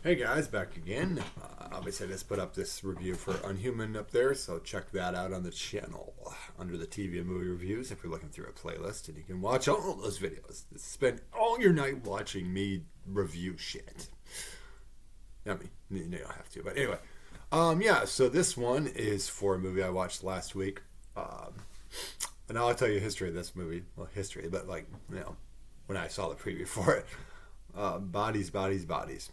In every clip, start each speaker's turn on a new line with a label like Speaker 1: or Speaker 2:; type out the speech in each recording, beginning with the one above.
Speaker 1: Hey guys, back again. Obviously, I just put up this review for Unhuman up there, so check that out on the channel under the TV and movie reviews if you're looking through a playlist, and you can watch all those videos. Spend all your night watching me review shit. I mean, you don't have to, but anyway. Yeah, so this one is for a movie I watched last week. And I'll tell you the history of this movie. Well, history, but when I saw the preview for it. Bodies, Bodies, Bodies.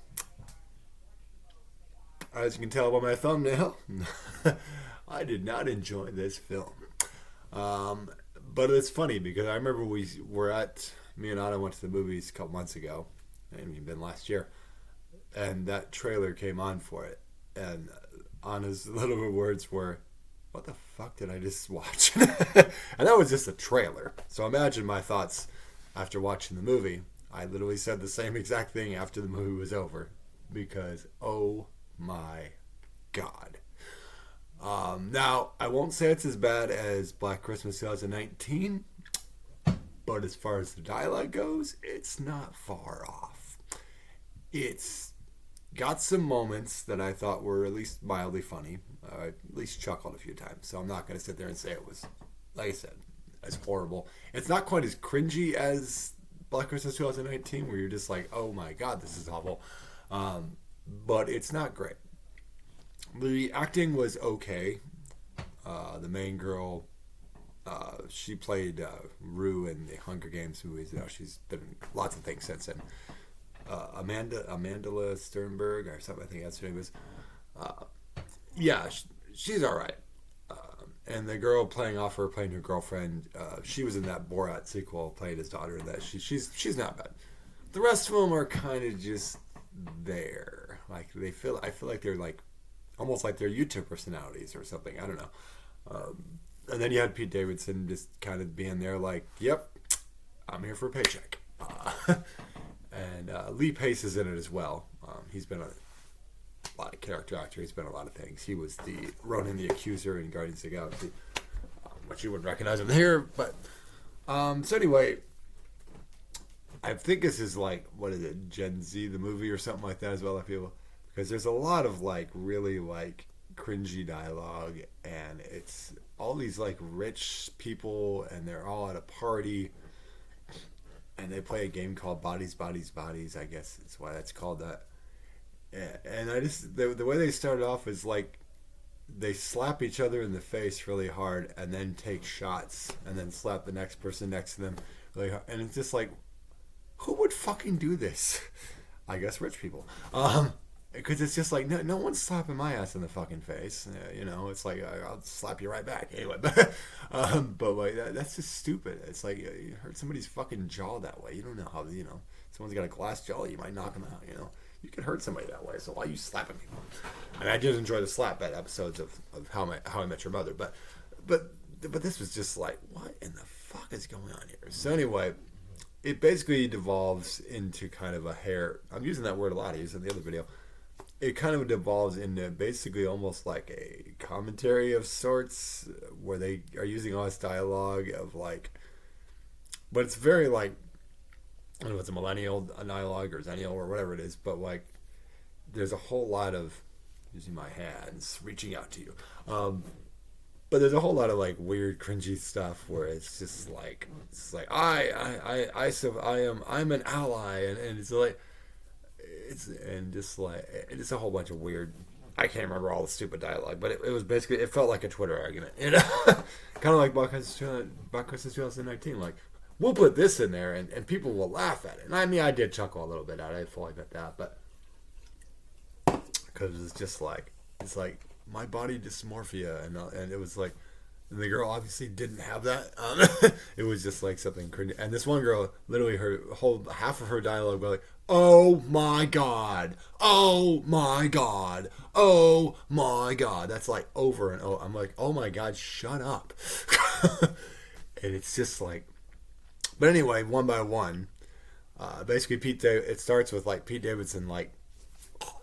Speaker 1: As you can tell by my thumbnail, I did not enjoy this film. But it's funny because I remember me and Anna went to the movies a couple months ago, and we've been last year, and that trailer came on for it, and Anna's little words were, "What the fuck did I just watch?" And that was just a trailer. So imagine my thoughts after watching the movie. I literally said the same exact thing after the movie was over, because oh my god. Now, I won't say it's as bad as Black Christmas 2019, but as far as the dialogue goes, it's not far off. It's got some moments that I thought were at least mildly funny. I at least chuckled a few times, so I'm not going to sit there and say it was, like I said, as horrible. It's not quite as cringy as Black Christmas 2019, where you're just like, oh my god, this is awful. But it's not great. The acting was okay. The main girl, she played Rue in the Hunger Games movies. She's been in lots of things since then. Amandla Sternberg or something, I think that's her name is. Yeah, she's all right. And the girl playing her girlfriend, she was in that Borat sequel, playing his daughter in that. She's not bad. The rest of them are kind of just there. Like I feel like they're like almost like they're YouTube personalities or something. I don't know. And then you had Pete Davidson just kind of being there, like, "Yep, I'm here for a paycheck." And Lee Pace is in it as well. He's been a lot of character actor. He's been a lot of things. He was the Ronan the Accuser in Guardians of the Galaxy, which you wouldn't recognize him here. But so anyway, I think this is like, what is it, Gen Z the movie or something like that as well, I feel, because there's a lot of like really like cringy dialogue, and it's all these like rich people, and they're all at a party, and they play a game called Bodies, Bodies, Bodies. I guess that's why that's called that. And I just the way they started off is like they slap each other in the face really hard, and then take shots, and then slap the next person next to them really hard, and it's just like, who would fucking do this? I guess rich people. Because it's just like, no one's slapping my ass in the fucking face. It's like, I'll slap you right back. Anyway, but like, that's just stupid. It's like, you hurt somebody's fucking jaw that way. You don't know how, someone's got a glass jaw, you might knock them out, You can hurt somebody that way, so why are you slapping people? And I did enjoy the slap bad episodes of How I Met Your Mother, but this was just like, what in the fuck is going on here? So anyway, it basically devolves into kind of a hair. I'm using that word a lot. I used it in the other video. It kind of devolves into basically almost like a commentary of sorts, where they are using all this dialogue of like, but it's very like, I don't know if it's a millennial dialogue or zennial or whatever it is, but like, there's a whole lot of using my hands, reaching out to you. But there's a whole lot of like weird, cringy stuff where it's just like, I'm an ally, and it's like, it's a whole bunch of weird. I can't remember all the stupid dialogue, but it was basically, it felt like a Twitter argument, kind of like Black Christmas 2019. Like, we'll put this in there, and people will laugh at it. And I mean, I did chuckle a little bit at it. I fully admit that, but because it's just like, it's like my body dysmorphia, and it was like, and the girl obviously didn't have that. It was just like something cringy. And this one girl, literally her whole half of her dialogue was like, "Oh my god, oh my god, oh my god." That's like over and over. I'm like, oh my god, shut up. And it's just like, but anyway, one by one, basically it starts with like Pete Davidson, like,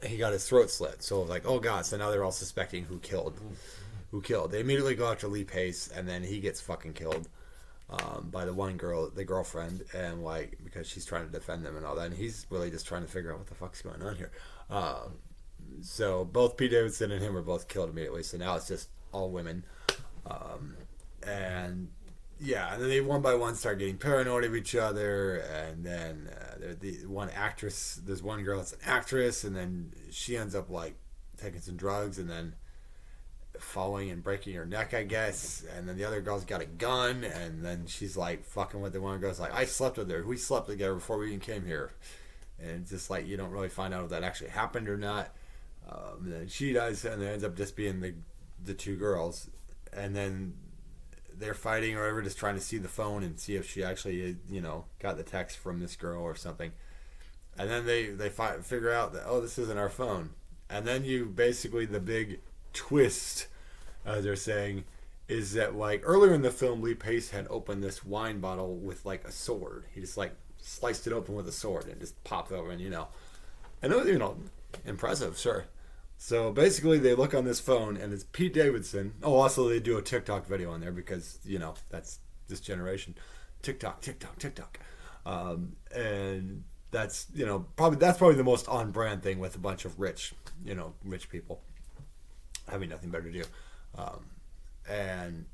Speaker 1: he got his throat slit. So it was like, oh god, so now they're all suspecting who killed. They immediately go after Lee Pace, and then he gets fucking killed by the one girl, the girlfriend, and like, because she's trying to defend them and all that, and he's really just trying to figure out what the fuck's going on here. So both Pete Davidson and him were both killed immediately. So now it's just all women. Um, and yeah, and then they one by one start getting paranoid of each other. And then the one actress, there's one girl that's an actress, and then she ends up like taking some drugs and then falling and breaking her neck, I guess. And then the other girl's got a gun, and then she's like fucking with the one girl's like, I slept with her. We slept together before we even came here. And it's just like you don't really find out if that actually happened or not. And then she does, and it ends up just being the two girls, and then they're fighting or whatever, just trying to see the phone and see if she actually got the text from this girl or something. And then they figure out that, oh, this isn't our phone. And then you basically, the big twist, as they're saying, is that like earlier in the film, Lee Pace had opened this wine bottle with like a sword. He just like sliced it open with a sword and just popped over, and and it was impressive, sure. So basically, they look on this phone, and it's Pete Davidson. Oh, also they do a TikTok video on there because that's this generation, TikTok, TikTok, TikTok, and that's probably the most on brand thing with a bunch of rich people having nothing better to do, and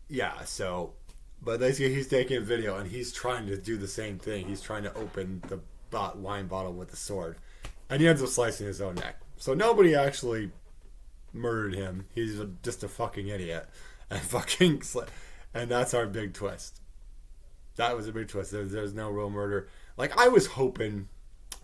Speaker 1: yeah. So, but basically, he's taking a video and he's trying to do the same thing. He's trying to open the wine bottle with a sword, and he ends up slicing his own neck. So nobody actually murdered him. He's just a fucking idiot, and that's our big twist. That was a big twist. There's no real murder. Like I was hoping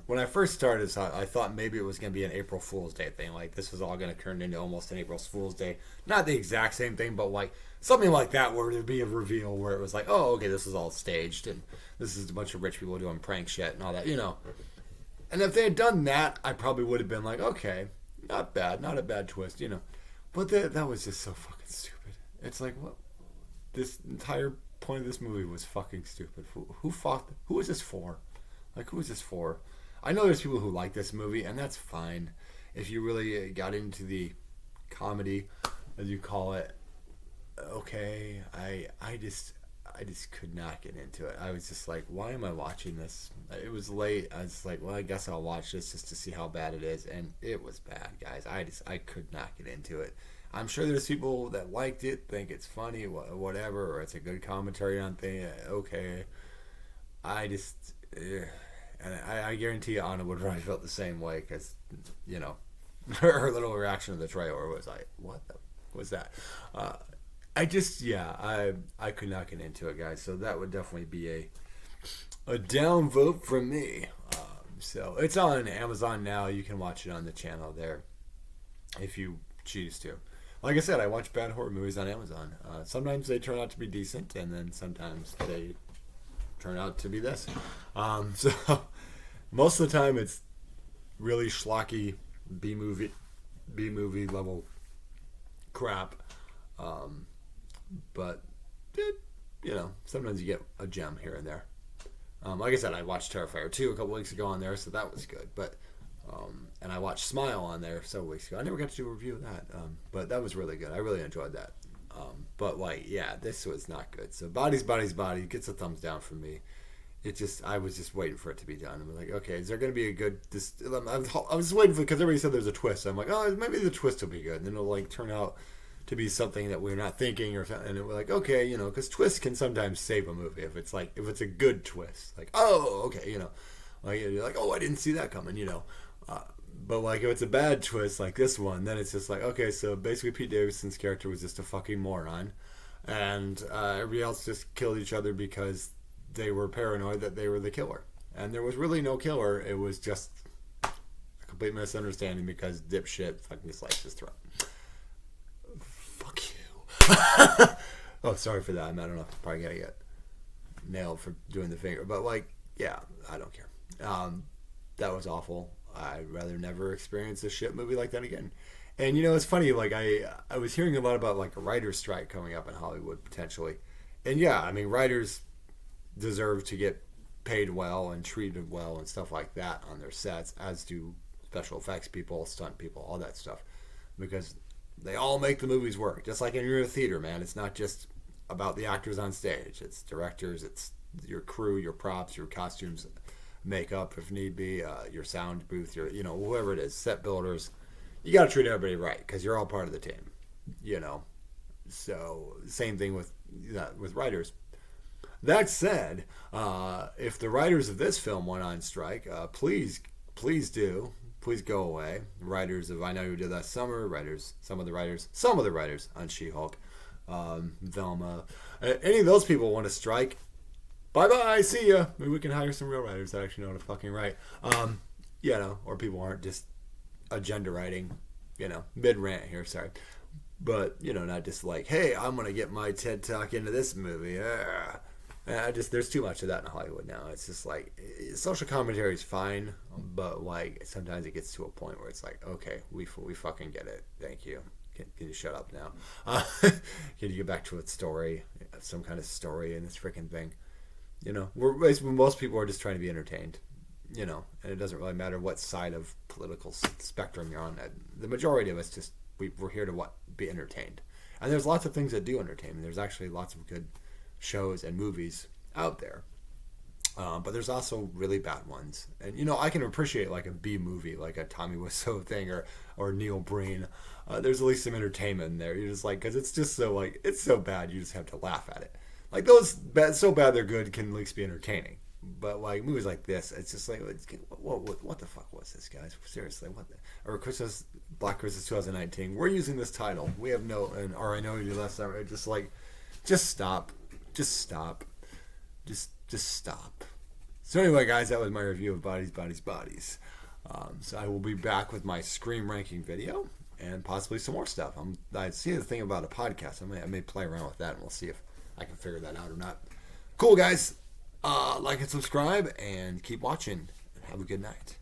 Speaker 1: when I first started, I thought maybe it was going to be an April Fool's Day thing. Like this was all going to turn into almost an April Fool's Day. Not the exact same thing, but like something like that where there'd be a reveal where it was like, oh, okay, this is all staged and this is a bunch of rich people doing prank shit and all that, And if they had done that, I probably would have been like, okay, not bad, not a bad twist, But that was just so fucking stupid. It's like, what? This entire point of this movie was fucking stupid. Who is this for? Like, who is this for? I know there's people who like this movie, and that's fine. If you really got into the comedy, as you call it, okay. I just could not get into it. I was just like, why am I watching this? It was late. I was like, well, I guess I'll watch this just to see how bad it is. And it was bad, guys. I could not get into it. I'm sure there's people that liked it, think it's funny, whatever, or it's a good commentary on things. Okay. And I guarantee you Anna would have probably felt the same way because, her little reaction to the trailer was like, what the was that? I could not get into it, guys. So that would definitely be a down vote from me. So it's on Amazon now. You can watch it on the channel there if you choose to. Like I said, I watch bad horror movies on Amazon. Sometimes they turn out to be decent, and then sometimes they turn out to be this. So most of the time it's really schlocky B movie level crap. But sometimes you get a gem here and there. Like I said, I watched Terrifier 2 a couple weeks ago on there, so that was good. But and I watched Smile on there several weeks ago. I never got to do a review of that, but that was really good. I really enjoyed that. But this was not good. So Bodies gets a thumbs down from me. I was just waiting for it to be done. I'm like, okay, is there going to be a good? I was just waiting for because everybody said there's a twist. I'm like, oh, maybe the twist will be good, and then it'll like turn out to be something that we're not thinking, and we're like, okay, because twists can sometimes save a movie if it's a good twist, like, oh, okay, like you're like, oh, I didn't see that coming, but like if it's a bad twist like this one, then it's just like, okay, so basically Pete Davidson's character was just a fucking moron, and everybody else just killed each other because they were paranoid that they were the killer, and there was really no killer. It was just a complete misunderstanding because dipshit fucking sliced his throat. Fuck you. Oh, sorry for that. I don't know. Probably gonna get nailed for doing the finger, but I don't care. That was awful. I'd rather never experience a shit movie like that again. And it's funny. Like I was hearing a lot about like a writer's strike coming up in Hollywood potentially, and writers deserve to get paid well and treated well and stuff like that on their sets, as do special effects people, stunt people, all that stuff, because they all make the movies work. Just like in your theater, man, it's not just about the actors on stage. It's directors, it's your crew, your props, your costumes, makeup if need be, your sound booth, your whoever it is, set builders. You got to treat everybody right because you're all part of the team. So same thing with writers. That said, if the writers of this film went on strike, please go away. Writers of I Know You Did Last Summer, some of the writers on She-Hulk, Velma, any of those people want to strike. Bye bye, see ya. Maybe we can hire some real writers that actually know how to fucking write. Or people aren't just agenda writing, mid rant here, sorry. But, not just like, hey, I'm going to get my TED Talk into this movie. There's too much of that in Hollywood now. It's just like, social commentary is fine, but like, sometimes it gets to a point where it's like, okay, we fucking get it. Thank you. Can you shut up now? Can you get back to a story, some kind of story in this freaking thing? Most people are just trying to be entertained, and it doesn't really matter what side of political spectrum you're on. The majority of us we're here to be entertained. And there's lots of things that do entertain. There's actually lots of good shows and movies out there. But there's also really bad ones. And, I can appreciate like a B movie, like a Tommy Wiseau thing or Neil Breen. There's at least some entertainment in there. You're just like, because it's just so it's so bad, you just have to laugh at it. Like those so bad they're good can at least be entertaining. But like movies like this, it's just like, what the fuck was this, guys? Seriously, or Black Christmas 2019. We're using this title. We have or I Know You Did Last Summer. Just like, just stop. Just stop. Just stop. So anyway, guys, that was my review of Bodies. So I will be back with my Scream ranking video and possibly some more stuff. I see the thing about a podcast. I may play around with that, and we'll see if I can figure that out or not. Cool, guys. Like and subscribe, and keep watching. Have a good night.